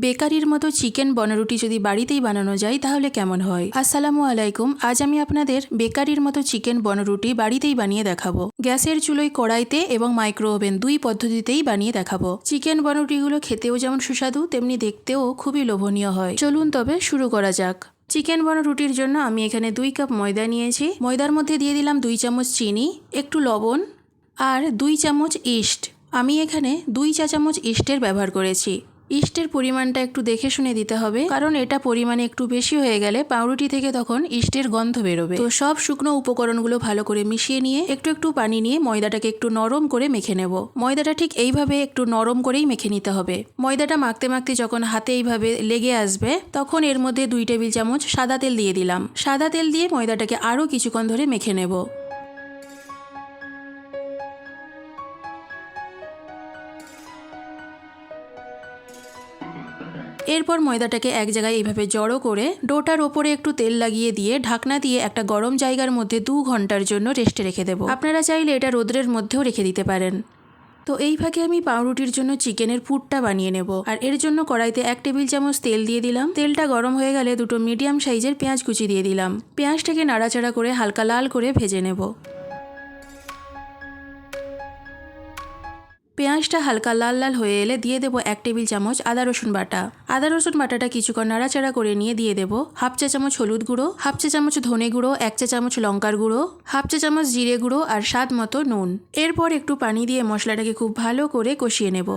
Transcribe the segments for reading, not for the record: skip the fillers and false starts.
বেকারির মতো চিকেন বনরুটি যদি বাড়িতেই বানানো যায় তাহলে কেমন হয়। আসসালামু আলাইকুম। আজ আমি আপনাদের বেকারির মতো চিকেন বনরুটি বাড়িতেই বানিয়ে দেখাবো। গ্যাসের চুলোয়, কড়াইতে এবং মাইক্রো ওভেন দুই পদ্ধতিতেই বানিয়ে দেখাবো। চিকেন বনরুটিগুলো খেতেও যেমন সুস্বাদু তেমনি দেখতেও খুবই লোভনীয় হয়। চলুন তবে শুরু করা যাক। চিকেন বনরুটির জন্য আমি এখানে 2 কাপ ময়দা নিয়েছি। ময়দার মধ্যে দিয়ে দিলাম 2 চামচ চিনি, একটু লবণ আর 2 চামচ ইস্ট। আমি এখানে 2 চা চামচ ইস্টের ব্যবহার করেছি। ইস্টের পরিমাণটা একটু দেখে শুনে দিতে হবে, কারণ এটা পরিমাণে একটু বেশি হয়ে গেলে পাউরুটি থেকে তখন ইস্টের গন্ধ বেরোবে। তো সব শুকনো উপকরণগুলো ভালো করে মিশিয়ে নিয়ে একটু একটু পানি নিয়ে ময়দাটাকে একটু নরম করে মেখে নেব। ময়দাটা ঠিক এইভাবে একটু নরম করেই মেখে নিতে হবে। ময়দাটা মাখতে মাখতে যখন হাতে এইভাবে লেগে আসবে তখন এর মধ্যে 2 টেবিল চামচ সাদা তেল দিয়ে দিলাম। সাদা তেল দিয়ে ময়দাটাকে আরও কিছুক্ষণ ধরে মেখে নেব। এরপর ময়দাটাকে এক জায়গায় এইভাবে জড়ো করে ডোটার ওপরে একটু তেল লাগিয়ে দিয়ে ঢাকনা দিয়ে একটা গরম জায়গার মধ্যে 2 ঘন্টার জন্য রেস্টে রেখে দেবো। আপনারা চাইলে এটা রোদ্রের মধ্যেও রেখে দিতে পারেন। তো এই ফাঁকে আমি পাউরুটির জন্য চিকেনের পুরটা বানিয়ে নেব। আর এর জন্য কড়াইতে 1 টেবিল চামচ তেল দিয়ে দিলাম। তেলটা গরম হয়ে গেলে 2 মিডিয়াম সাইজের পেঁয়াজ কুচি দিয়ে দিলাম। পেঁয়াজটাকে নাড়াচাড়া করে হালকা লাল করে ভেজে নেব। পেঁয়াজটা হালকা লাল লাল হয়ে এলে দিয়ে দেবো 1 টেবিল চামচ আদা রসুন বাটা। আদা রসুন বাটাটা কিছুক্ষণ নাড়াচাড়া করে নিয়ে দিয়ে দেবো 1/2 চা চামচ হলুদ গুঁড়ো, 1/2 চা চামচ ধনে গুঁড়ো, 1 চা চামচ লঙ্কার গুঁড়ো, 1/2 চা চামচ জিরে গুঁড়ো আর স্বাদ মতো নুন। এরপর একটু পানি দিয়ে মশলাটাকে খুব ভালো করে কষিয়ে নেব।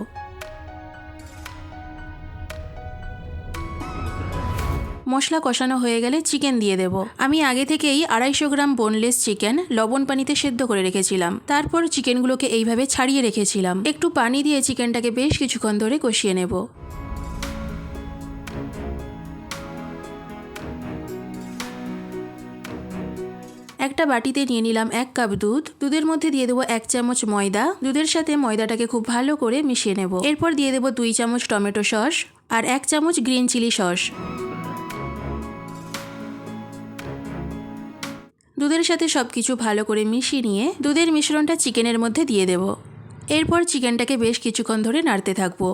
মশলা কষানো হয়ে গেলে চিকেন দিয়ে দেব। আমি আগে থেকেই 250 গ্রাম বোনলেস চিকেন লবণ পানিতে সেদ্ধ করে রেখেছিলাম। তারপর চিকেনগুলোকে এইভাবে ছাড়িয়ে রেখেছিলাম। একটু পানি দিয়ে চিকেনটাকে বেশ কিছুক্ষণ ধরে কষিয়ে নেব। একটা বাটিতে নিয়ে নিলাম 1 কাপ দুধ। দুধের মধ্যে দিয়ে দেবো 1 চামচ ময়দা। দুধের সাথে ময়দাটাকে খুব ভালো করে মিশিয়ে নেব। এরপর দিয়ে দেবো 2 চামচ টমেটো সস আর 1 চামচ গ্রিন চিলি সস। দুধের সাথে সবকিছু ভালো করে মিশিয়ে নিয়ে দুধের মিশ্রণটা চিকেনের মধ্যে দিয়ে দেব। এরপর চিকেনটাকে বেশ কিছুক্ষণ ধরে নাড়তে থাকবো।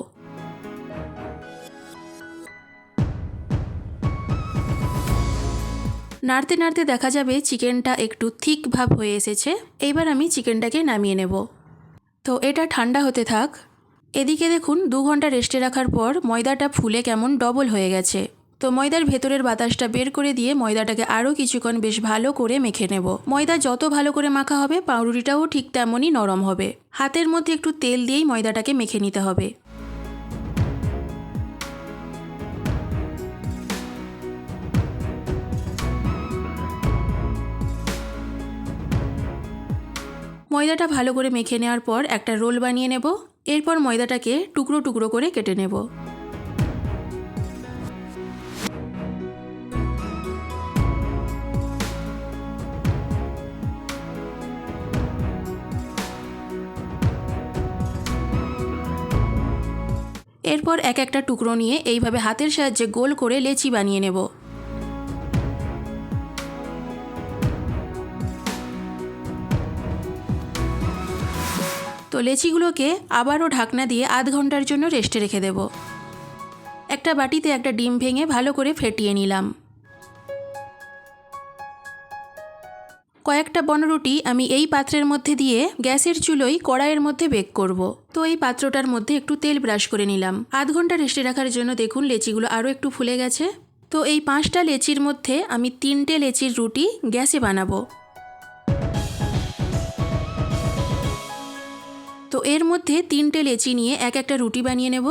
নাড়তে নাড়তে দেখা যাবে চিকেনটা একটু থিক ভাব হয়ে এসেছে। এবার আমি চিকেনটাকে নামিয়ে নেব। তো এটা ঠান্ডা হতে থাক। এদিকে দেখুন 2 ঘন্টা রেস্টে রাখার পর ময়দাটা ফুলে কেমন ডবল হয়ে গেছে। তো ময়দার ভেতরের বাতাসটা বের করে দিয়ে ময়দাটাকে আরও কিছুক্ষণ বেশ ভালো করে মেখে নেব। ময়দা যত ভালো করে মাখা হবে পাউরুটিটাও ঠিক তেমনই নরম হবে। হাতের মধ্যে একটু তেল দিয়েই ময়দাটাকে মেখে নিতে হবে। ময়দাটা ভালো করে মেখে নেওয়ার পর একটা রোল বানিয়ে নেব। এরপর ময়দাটাকে টুকরো টুকরো করে কেটে নেব। এরপর এক একটা টুকরো নিয়ে এইভাবে হাতের সাহায্যে গোল করে লেচি বানিয়ে নেব। তো লেচিগুলোকে আবারও ঢাকনা দিয়ে আধ ঘন্টার জন্য রেস্টে রেখে দেব। একটা বাটিতে একটা ডিম ভেঙে ভালো করে ফেটিয়ে নিলাম। কয়েকটা বনরুটি আমি এই পাত্রের মধ্যে দিয়ে গ্যাসের চুলোয় কড়াইয়ের মধ্যে বেক করব। তো এই পাত্রটার মধ্যে একটু তেল ব্রাশ করে নিলাম। আধ ঘন্টা রেস্টে রাখার জন্য দেখুন লেচিগুলো আরও একটু ফুলে গেছে। তো এই 5টা লেচির মধ্যে আমি 3টে লেচির রুটি গ্যাসে বানাবো। তো এর মধ্যে 3টে লেচি নিয়ে এক একটা রুটি বানিয়ে নেব।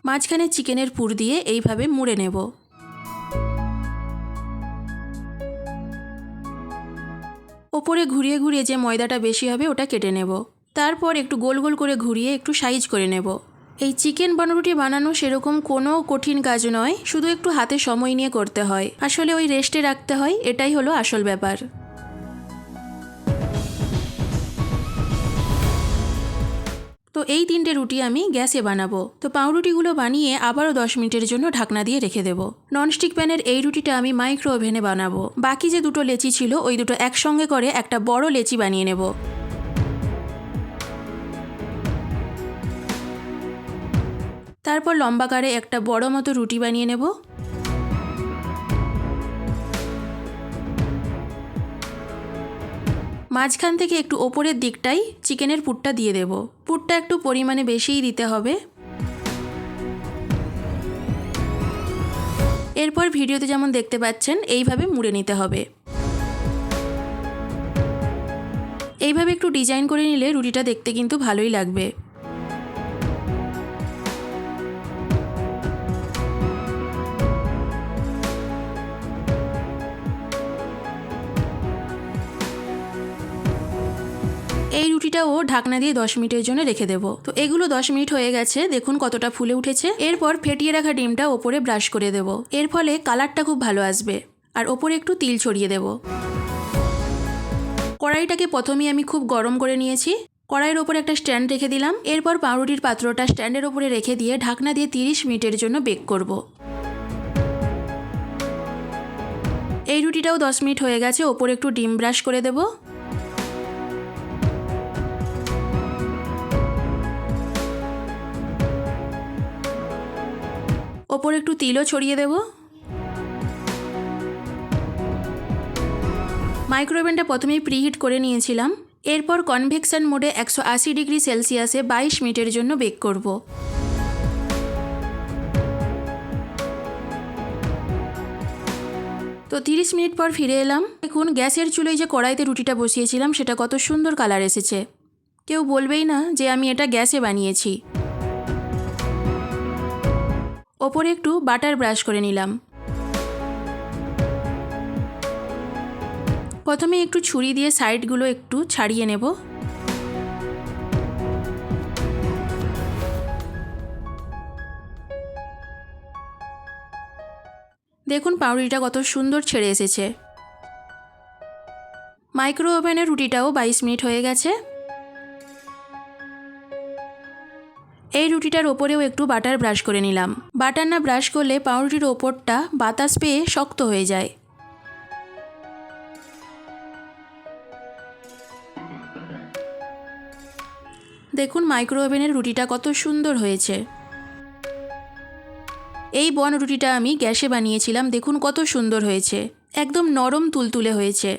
মাঝখানে চিকেনের পুর দিয়ে এইভাবে মুড়ে নেব। ওপরে ঘুরিয়ে ঘুরিয়ে যে ময়দাটা বেশি হবে ওটা কেটে নেব। তারপর একটু গোল গোল করে ঘুরিয়ে একটু সাইজ করে নেব। এই চিকেন বনরুটি বানানো সেরকম কোনো কঠিন কাজ নয়, শুধু একটু হাতে সময় নিয়ে করতে হয়। আসলে ওই রেস্টে রাখতে হয়, এটাই হলো আসল ব্যাপার। তো এই 3টে রুটি আমি গ্যাসে বানাবো। তো পাউরুটিগুলো বানিয়ে আবারও 10 মিনিটের জন্য ঢাকনা দিয়ে রেখে দেবো। ননস্টিক প্যানের এই রুটিটা আমি মাইক্রো ওভেনে বানাবো। বাকি যে 2টো লেচি ছিল ওই দুটো একসঙ্গে করে একটা বড় লেচি বানিয়ে নেব। তারপর লম্বাকারে একটা বড় মতো রুটি বানিয়ে নেব। মাঝখান থেকে একটু ওপরের দিকটাই চিকেনের পুরটা দিয়ে দেব। পুরটা একটু পরিমাণে বেশিই দিতে হবে। এরপর ভিডিওতে যেমন দেখতে পাচ্ছেন এইভাবে মুড়ে নিতে হবে। এইভাবে একটু ডিজাইন করে নিলে রুটিটা দেখতে কিন্তু ভালোই লাগবে। এই রুটিটাও ঢাকনা দিয়ে 10 মিনিটের জন্য রেখে দেব। তো এগুলো 10 মিনিট হয়ে গেছে, দেখুন কতটা ফুলে উঠেছে। এরপর ফেটিয়ে রাখা ডিমটা ওপরে ব্রাশ করে দেব। এর ফলে কালারটা খুব ভালো আসবে। আর ওপরে একটু তিল ছড়িয়ে দেব। কড়াইটাকে প্রথমেই আমি খুব গরম করে নিয়েছি। কড়াইয়ের ওপরে একটা স্ট্যান্ড রেখে দিলাম। এরপর পাউরুটির পাত্রটা স্ট্যান্ডের ওপরে রেখে দিয়ে ঢাকনা দিয়ে 30 মিনিটের জন্য বেক করব। এই রুটিটাও 10 মিনিট হয়ে গেছে, ওপরে একটু ডিম ব্রাশ করে দেব। ওপরে একটু তিলও ছড়িয়ে দেব। মাইক্রোওভেনটা প্রথমেই প্রিহিট করে নিয়েছিলাম। এরপর কনভেকশন মোডে 180 ডিগ্রি সেলসিয়াসে 22 মিনিটের জন্য বেক করব। তো 30 মিনিট পর ফিরে এলাম। দেখুন গ্যাসের চুলোয় যে কড়াইতে রুটিটা বসিয়েছিলাম সেটা কত সুন্দর কালার এসেছে। কেউ বলবেই না যে আমি এটা গ্যাসে বানিয়েছি। ওপরে একটু বাটার ব্রাশ করে নিলাম। প্রথমে একটু ছুরি দিয়ে সাইডগুলো একটু ছাড়িয়ে নেব। দেখুন পাউরুটিটা কত সুন্দর ছেড়ে এসেছে। মাইক্রো ওভেনের রুটিটাও 22 মিনিট হয়ে গেছে। এই রুটিটার ওপরেও একটু বাটার ব্রাশ করে নিলাম। বাটার না ব্রাশ করলে পাউরুটির ওপরটা বাতাস পেয়ে শক্ত হয়ে যায়। দেখুন মাইক্রো ওভেনের রুটিটা কত সুন্দর হয়েছে। এই বন রুটিটা আমি গ্যাসে বানিয়েছিলাম। দেখুন কত সুন্দর হয়েছে, একদম নরম তুলতুলে হয়েছে।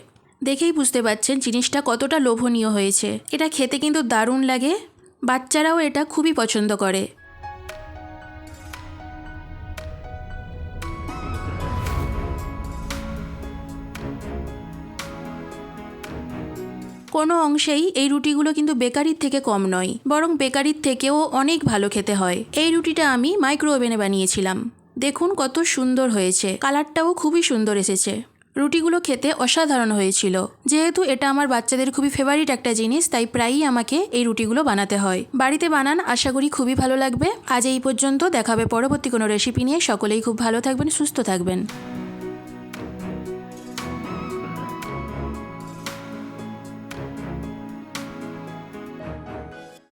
দেখেই বুঝতে পারছেন জিনিসটা কতটা লোভনীয় হয়েছে। এটা খেতে কিন্তু দারুণ লাগে, বাচ্চারাও এটা খুবই পছন্দ করে। কোনো অংশেই এই রুটিগুলো কিন্তু বেকারির থেকে কম নয়, বরং বেকারির থেকেও অনেক ভালো খেতে হয়। এই রুটিটা আমি মাইক্রো ওভেনে বানিয়েছিলাম। দেখুন কত সুন্দর হয়েছে, কালারটাও খুবই সুন্দর এসেছে। রুটিগুলো খেতে অসাধারণ হয়েছিল। যেহেতু এটা আমার বাচ্চাদের খুবই ফেভারিট একটা জিনিস, তাই প্রায়ই আমাকে এই রুটিগুলো বানাতে হয়। বাড়িতে বানান, আশা করি খুবই ভালো লাগবে। আজ এই পর্যন্ত, দেখা হবে পরবর্তী কোনো রেসিপি নিয়ে। সকলেই খুব ভালো থাকবেন, সুস্থ থাকবেন।